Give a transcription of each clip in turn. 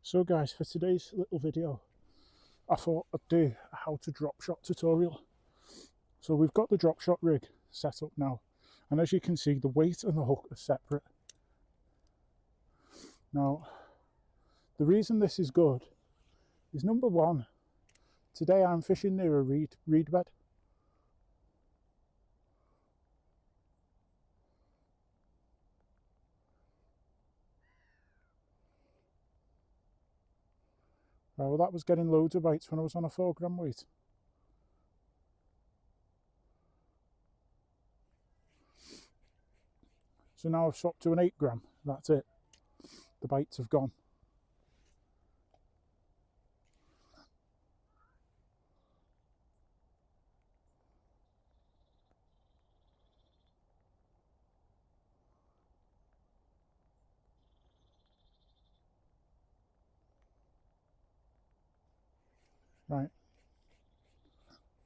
So guys, for today's little video, I thought I'd do a how to drop shot tutorial. So we've got the drop shot rig set up now, and as you can see, the weight and the hook are separate. Now, the reason this is good is number one, today I'm fishing near a reed bed. Right, well, that was getting loads of bites when I was on a 4 gram weight. So now I've swapped to an 8 gram. That's it. The bites have gone. Right.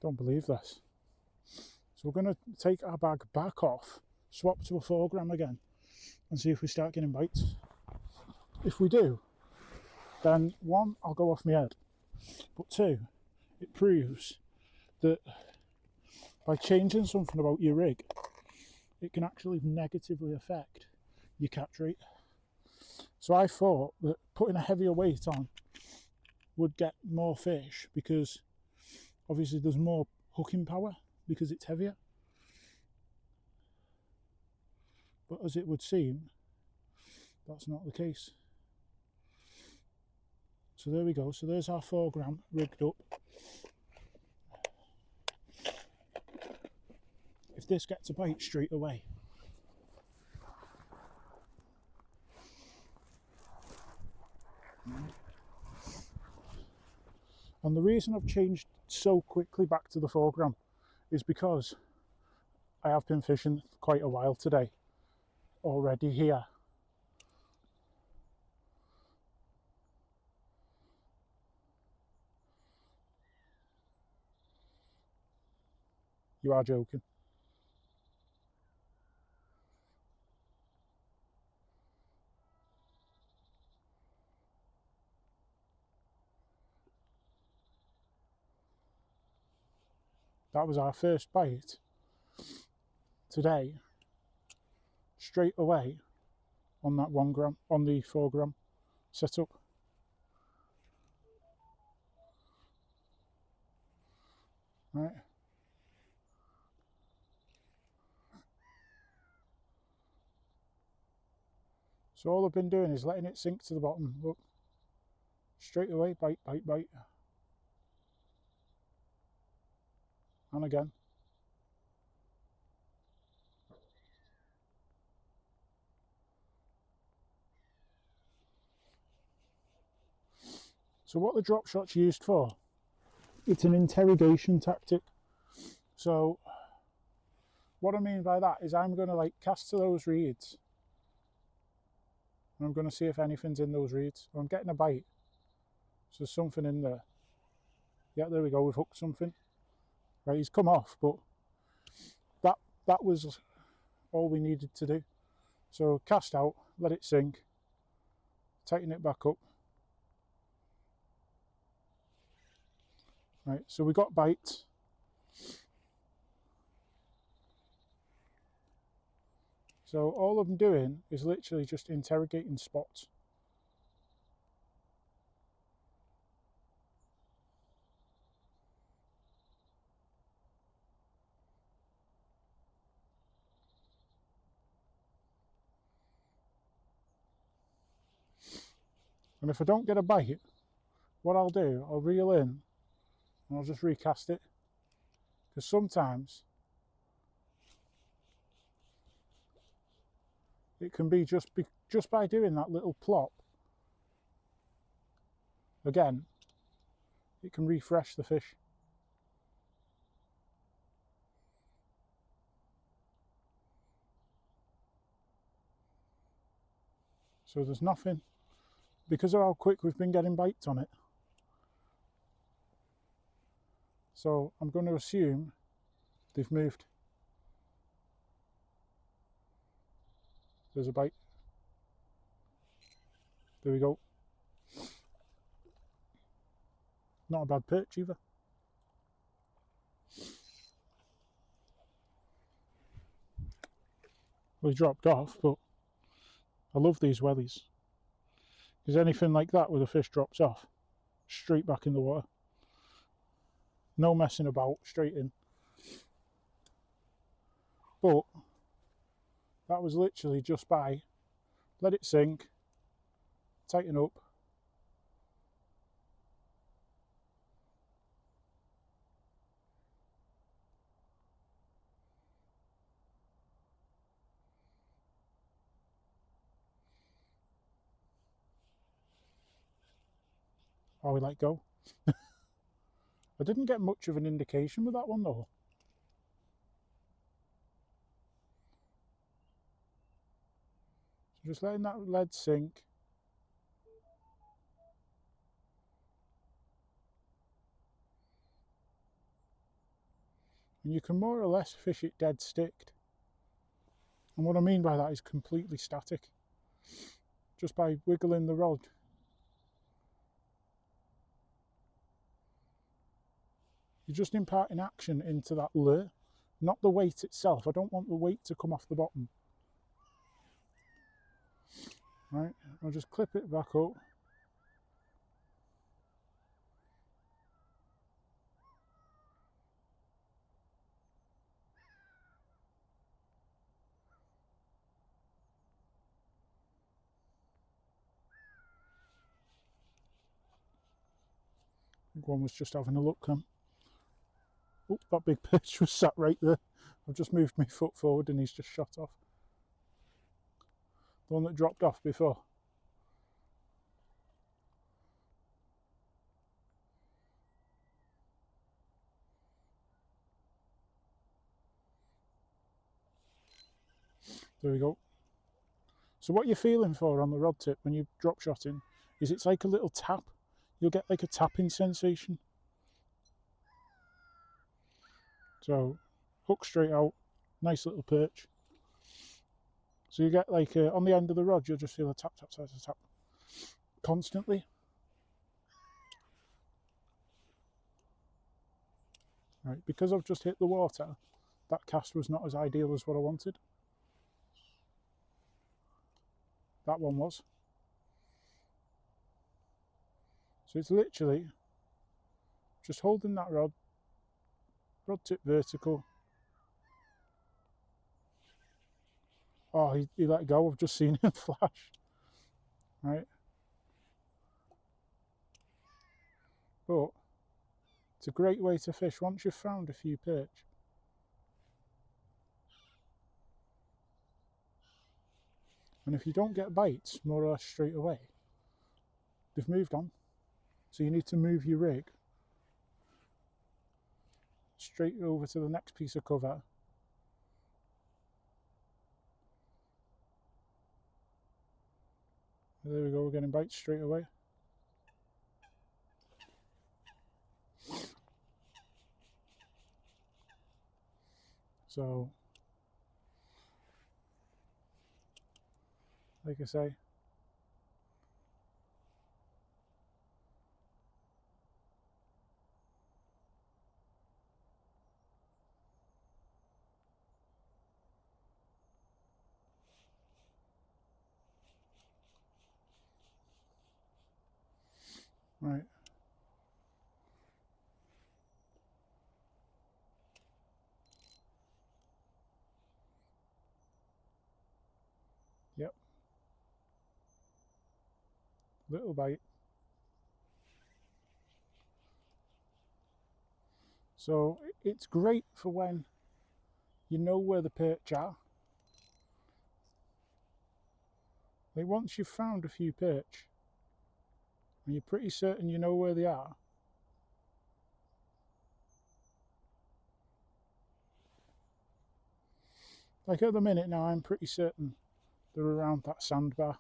Don't believe this. So we're going to take our bag back off, swap to a 4 gram again, and see if we start getting bites. If we do, then one, I'll go off my head, but two, it proves that by changing something about your rig, it can actually negatively affect your catch rate. So I thought that putting a heavier weight on would get more fish because obviously there's more hooking power because it's heavier. But as it would seem, that's not the case. So there we go. So there's our 4 gram rigged up. If this gets a bite straight away, and the reason I've changed so quickly back to the 4 gram is because I have been fishing quite a while today already here. You are joking. That was our first bite today, straight away on that 1 gram, on the 4 gram setup. Right. So all I've been doing is letting it sink to the bottom. Look, straight away, bite, bite, bite. And again. So what the drop shot's used for, it's an interrogation tactic. So what I mean by that is I'm going to like cast to those reeds and I'm going to see if anything's in those reeds. I'm getting a bite. So there's something in there. Yeah, there we go, we've hooked something. Right, he's come off, but that was all we needed to do. So cast out, let it sink, tighten it back up. Right, so we got bites. So all I'm doing is literally just interrogating spots. And if I don't get a bite, what I'll do, I'll reel in and I'll just recast it. Because sometimes it can be just by doing that little plop, again, it can refresh the fish. So there's nothing, because of how quick we've been getting bites on it. So I'm going to assume they've moved. There's a bite. There we go. Not a bad perch either. Well, he dropped off, but I love these wellies. Because anything like that where the fish drops off, straight back in the water. No messing about, straight in. But that was literally just by, let it sink, tighten up. Or we let go. I didn't get much of an indication with that one though. So just letting that lead sink. And you can more or less fish it dead sticked. And what I mean by that is completely static. Just by wiggling the rod. You're just imparting action into that lure, not the weight itself. I don't want the weight to come off the bottom. Right, I'll just clip it back up. I think one was just having a look. Oh, that big perch was sat right there. I've just moved my foot forward and he's just shot off. The one that dropped off before. There we go. So what you're feeling for on the rod tip when you drop shotting is it's like a little tap. You'll get like a tapping sensation. So hook straight out, nice little perch. So you get like on the end of the rod, you'll just feel a tap, tap, tap, tap, tap constantly. Right, because I've just hit the water, that cast was not as ideal as what I wanted. That one was. So it's literally just holding that rod tip vertical. Oh, he let go. I've just seen him flash. Right. But it's a great way to fish once you've found a few perch. And if you don't get bites more or less straight away, they've moved on. So you need to move your rig straight over to the next piece of cover. There we go, we're getting bites straight away. So, like I say, right. Yep. Little bite. So it's great for when you know where the perch are. Like once you've found a few perch and you're pretty certain you know where they are, like at the minute now I'm pretty certain they're around that sandbar.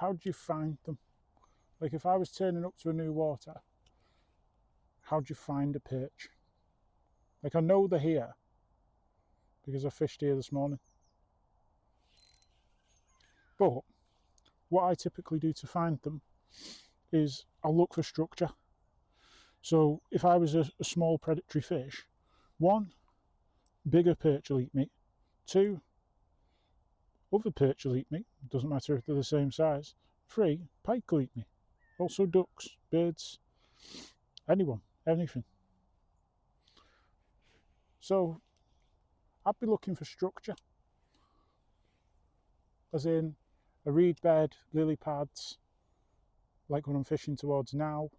how do you find them? Like if I was turning up to a new water, how do you find a perch? Like I know they're here because I fished here this morning. But what I typically do to find them is I'll look for structure. So if I was a small predatory fish, 1, bigger perch will eat me. 2, other perch will eat me. Doesn't matter if they're the same size. 3, pike will eat me. Also ducks, birds, anyone, anything. So I'd be looking for structure, as in a reed bed, lily pads, like what I'm fishing towards now.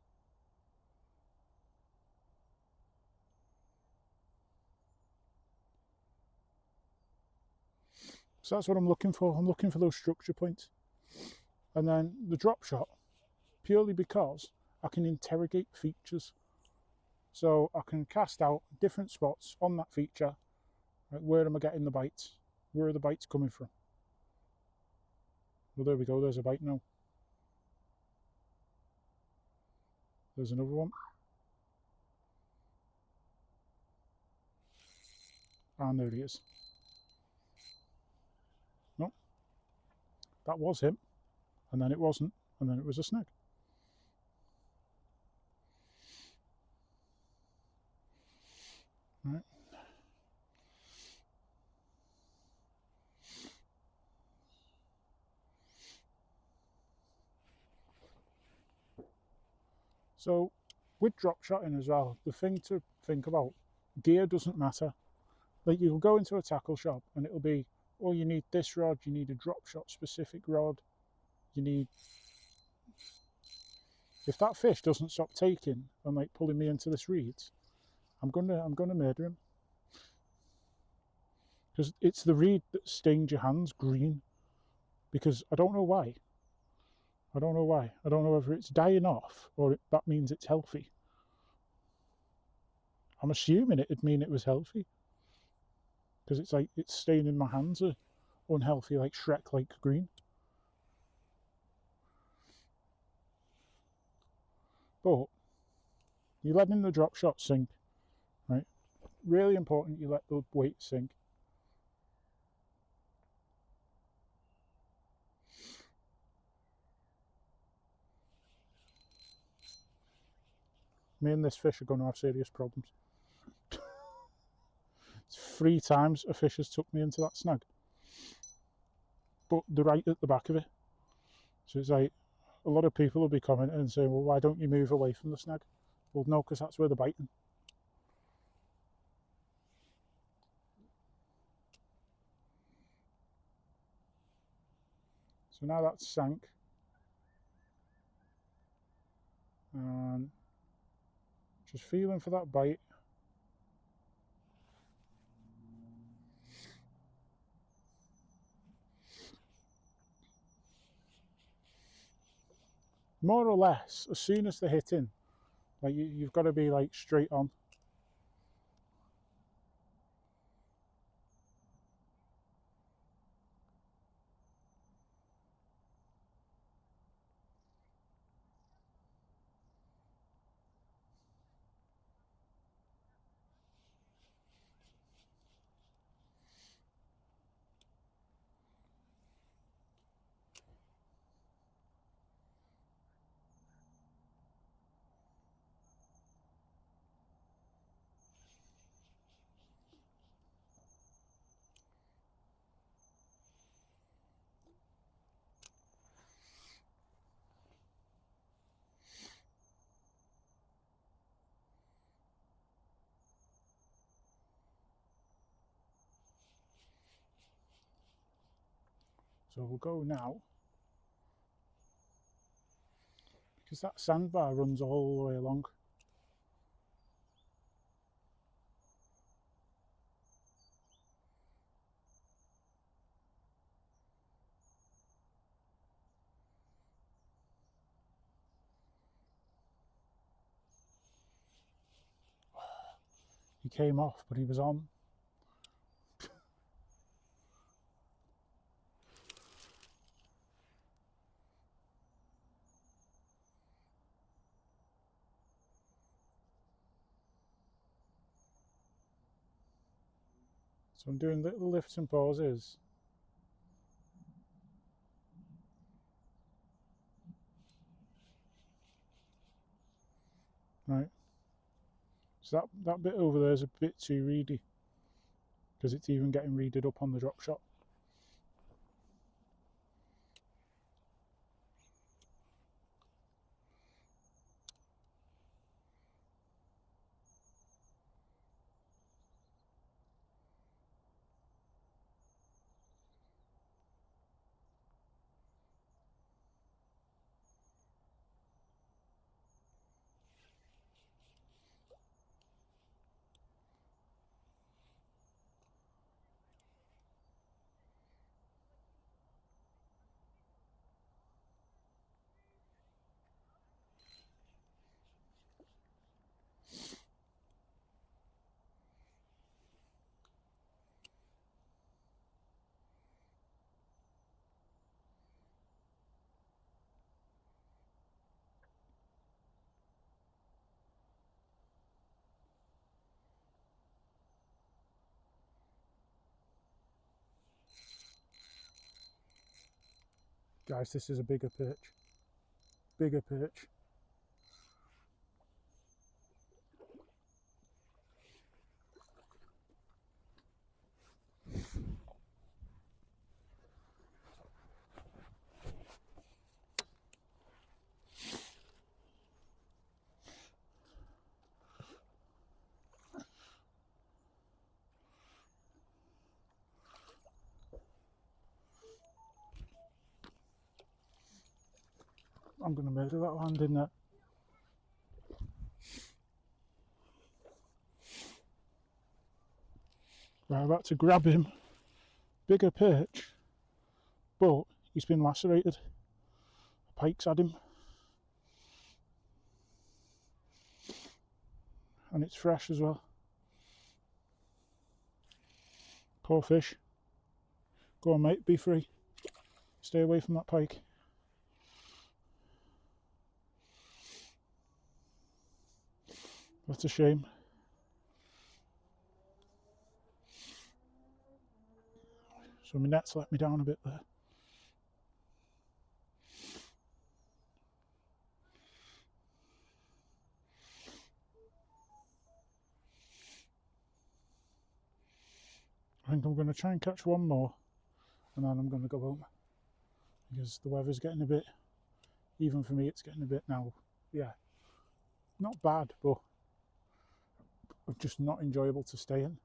So that's what I'm looking for. I'm looking for those structure points. And then the drop shot, purely because I can interrogate features. So I can cast out different spots on that feature. Like, where am I getting the bites? Where are the bites coming from? Well, there we go, there's a bite now. There's another one. And there he is. No, that was him. And then it wasn't. And then it was a snag. Right. So with drop shotting as well, the thing to think about, gear doesn't matter. Like you'll go into a tackle shop and it'll be, oh, you need this rod, you need a drop shot specific rod, you need... If that fish doesn't stop taking and like pulling me into this reeds, I'm gonna murder him. Because it's the reed that stained your hands green. Because I don't know why. I don't know why. I don't know whether it's dying off or that means it's healthy. I'm assuming it'd mean it was healthy. Because it's like, it's staining my hands are unhealthy, like Shrek-like green. But you're letting the drop shot sink, right? Really important you let the weight sink. Me and this fish are going to have serious problems. It's 3 times a fish has took me into that snag. But they're right at the back of it. So it's like, a lot of people will be commenting and saying, well, why don't you move away from the snag? Well, no, because that's where they're biting. So now that's sank. And just feeling for that bite. More or less, as soon as they're hitting, like you've got to be like straight on. So we'll go now, because that sandbar runs all the way along. He came off, but he was on. So I'm doing little lifts and pauses. Right. So that bit over there is a bit too reedy, because it's even getting reeded up on the drop shot. Guys, this is a bigger perch. Bigger perch. I'm going to murder that landing net. We're about to grab him. Bigger perch, but he's been lacerated. A pike's had him. And it's fresh as well. Poor fish. Go on, mate, be free. Stay away from that pike. That's a shame. So my net's let me down a bit there. I think I'm going to try and catch one more, and then I'm going to go home, because the weather's getting a bit, even for me it's getting a bit now, yeah, not bad, but just not enjoyable to stay in.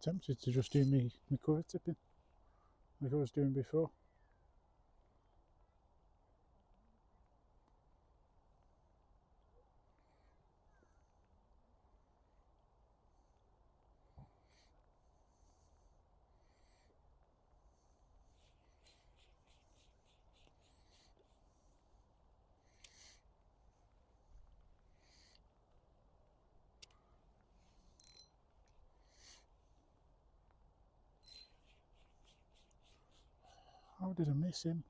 Tempted to just do my cover tipping like I was doing before. How did I miss him?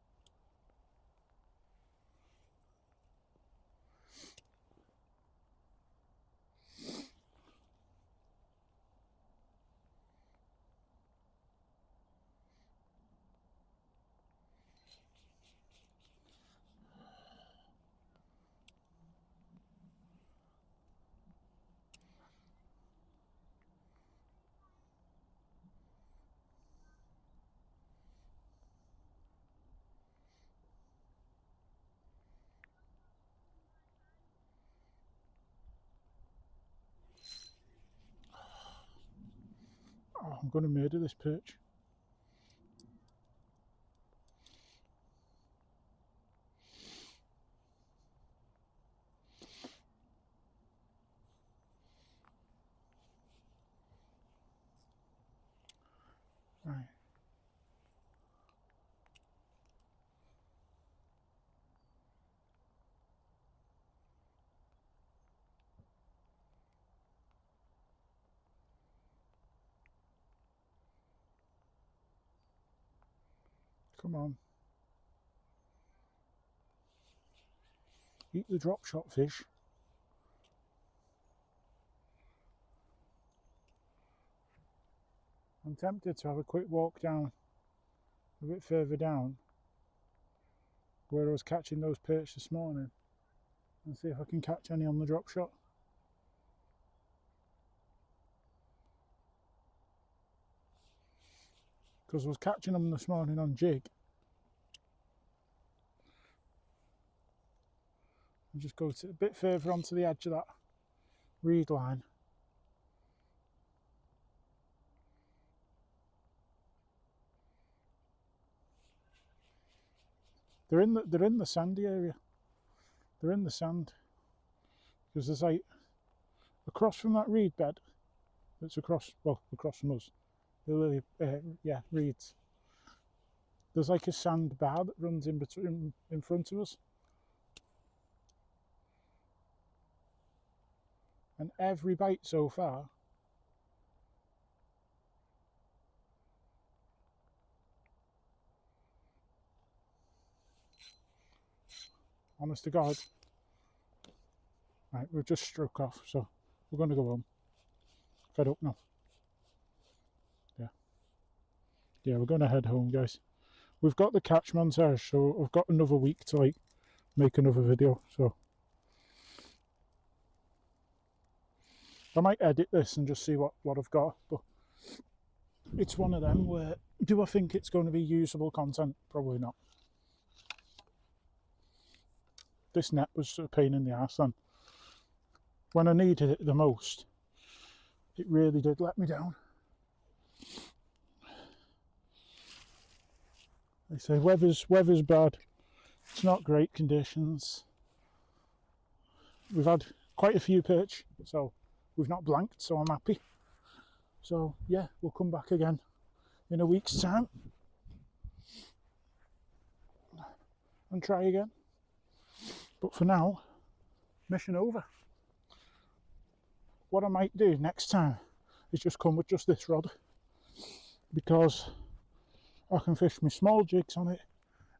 Oh, I'm going to murder this perch. Right. Come on. Eat the drop shot fish. I'm tempted to have a quick walk down, a bit further down, where I was catching those perch this morning, and see if I can catch any on the drop shot. Because I was catching them this morning on jig. And just go a bit further onto the edge of that reed line. They're in the sandy area. They're in the sand. Because there's like across from that reed bed, that's across from us, the lily, reeds. There's like a sand bar that runs in front of us. And every bite so far honest to God. Right, we've just struck off, so we're going to go home. Fed up now. Yeah, we're going to head home, guys. We've got the catch montage, so I've got another week to like make another video. So I might edit this and just see what I've got. But it's one of them where, do I think it's going to be usable content? Probably not. This net was a pain in the arse, and when I needed it the most, it really did let me down. They say weather's bad. It's not great conditions. We've had quite a few perch, so we've not blanked, so I'm happy. So yeah, we'll come back again in a week's time and try again. But for now, mission over. What I might do next time is just come with just this rod, because I can fish my small jigs on it,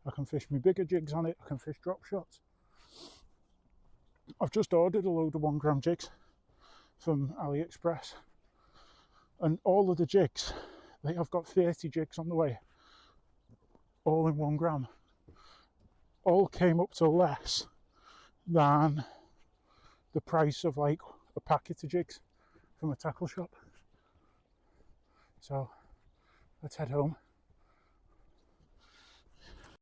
I can fish my bigger jigs on it, I can fish drop shots. I've just ordered a load of 1 gram jigs from AliExpress, and all of the jigs, I've got 30 jigs on the way, all in 1 gram. All came up to less than the price of like a packet of jigs from a tackle shop. So let's head home